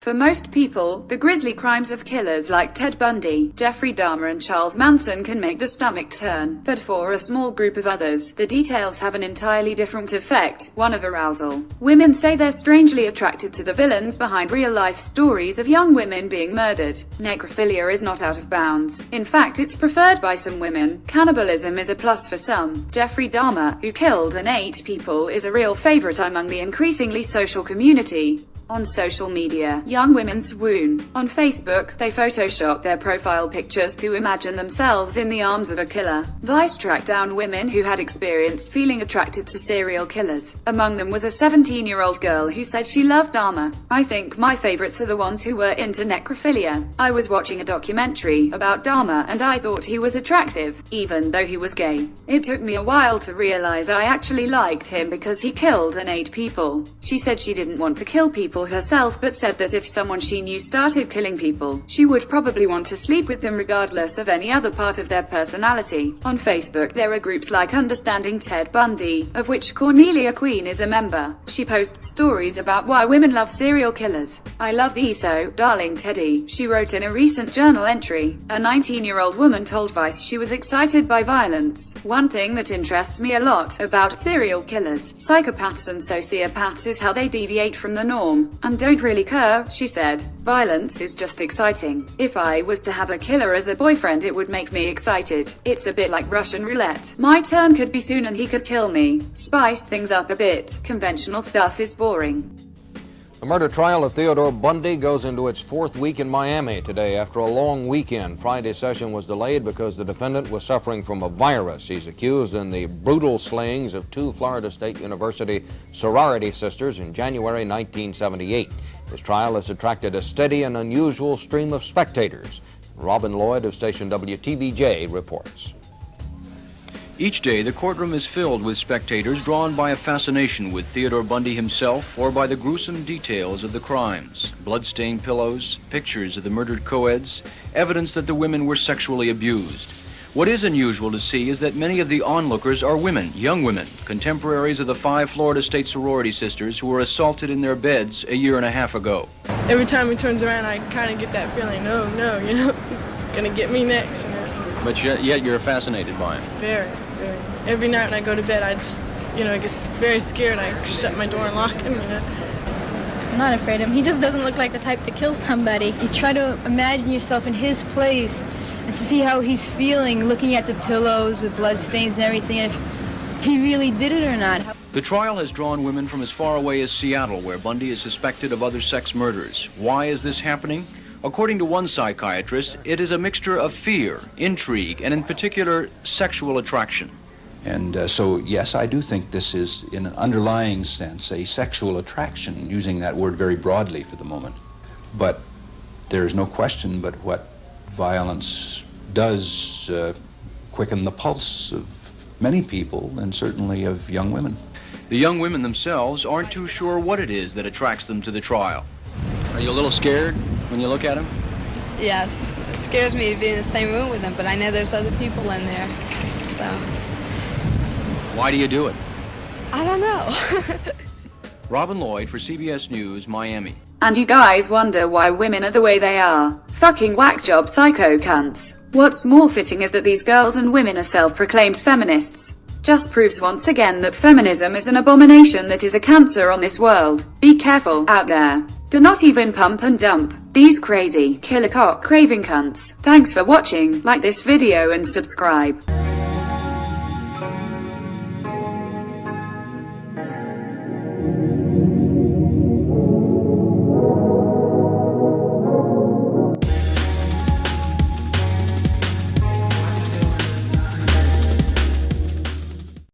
For most people, the grisly crimes of killers like Ted Bundy, Jeffrey Dahmer and Charles Manson can make the stomach turn, but for a small group of others, the details have an entirely different effect, one of arousal. Women say they're strangely attracted to the villains behind real-life stories of young women being murdered. Necrophilia is not out of bounds. In fact, it's preferred by some women. Cannibalism is a plus for some. Jeffrey Dahmer, who killed and ate people, is a real favorite among the increasingly social community. On social media, young women swoon. On Facebook, they Photoshop their profile pictures to imagine themselves in the arms of a killer. Vice tracked down women who had experienced feeling attracted to serial killers. Among them was a 17-year-old girl who said she loved Dahmer. I think my favorites are the ones who were into necrophilia. I was watching a documentary about Dahmer and I thought he was attractive, even though he was gay. It took me a while to realize I actually liked him because he killed and ate people. She said she didn't want to kill people herself, but said that if someone she knew started killing people, she would probably want to sleep with them regardless of any other part of their personality. On Facebook, there are groups like Understanding Ted Bundy, of which Cornelia Queen is a member. She posts stories about why women love serial killers. I love thee so, darling Teddy, she wrote in a recent journal entry. A 19-year-old woman told Vice she was excited by violence. One thing that interests me a lot about serial killers, psychopaths and sociopaths is how they deviate from the norm and don't really care, she said. Violence is just exciting. If I was to have a killer as a boyfriend, it would make me excited. It's a bit like Russian roulette. My turn could be soon and he could kill me. Spice things up a bit. Conventional stuff is boring. The murder trial of Theodore Bundy goes into its fourth week in Miami today after a long weekend. Friday's session was delayed because the defendant was suffering from a virus. He's accused in the brutal slayings of two Florida State University sorority sisters in January 1978. His trial has attracted a steady and unusual stream of spectators. Robin Lloyd of station WTVJ reports. Each day, the courtroom is filled with spectators drawn by a fascination with Theodore Bundy himself or by the gruesome details of the crimes. Blood-stained pillows, pictures of the murdered co-eds, evidence that the women were sexually abused. What is unusual to see is that many of the onlookers are women, young women, contemporaries of the 5 Florida State sorority sisters who were assaulted in their beds a year and a half ago. Every time he turns around, I kind of get that feeling, no, you know, he's gonna get me next, you know. But yet you're fascinated by him. Very, very. Every night when I go to bed, I just, you know, I get very scared. I shut my door and lock him, you know. I'm not afraid of him. He just doesn't look like the type to kill somebody. You try to imagine yourself in his place and to see how he's feeling, looking at the pillows with blood stains and everything, and if he really did it or not. The trial has drawn women from as far away as Seattle, where Bundy is suspected of other sex murders. Why is this happening? According to one psychiatrist, it is a mixture of fear, intrigue, and in particular, sexual attraction. And so, yes, I do think this is, in an underlying sense, a sexual attraction, using that word very broadly for the moment. But there is no question but what violence does quicken the pulse of many people, and certainly of young women. The young women themselves aren't too sure what it is that attracts them to the trial. Are you a little scared when you look at him? Yes, it scares me to be in the same room with them, but I know there's other people in there, so. Why do you do it? I don't know. Robin Lloyd for CBS News, Miami. And you guys wonder why women are the way they are. Fucking whack job psycho cunts. What's more fitting is that these girls and women are self-proclaimed feminists. Just proves once again that feminism is an abomination that is a cancer on this world. Be careful, out there. Do not even pump and dump these crazy, killer cock craving cunts. Thanks for watching, like this video and subscribe.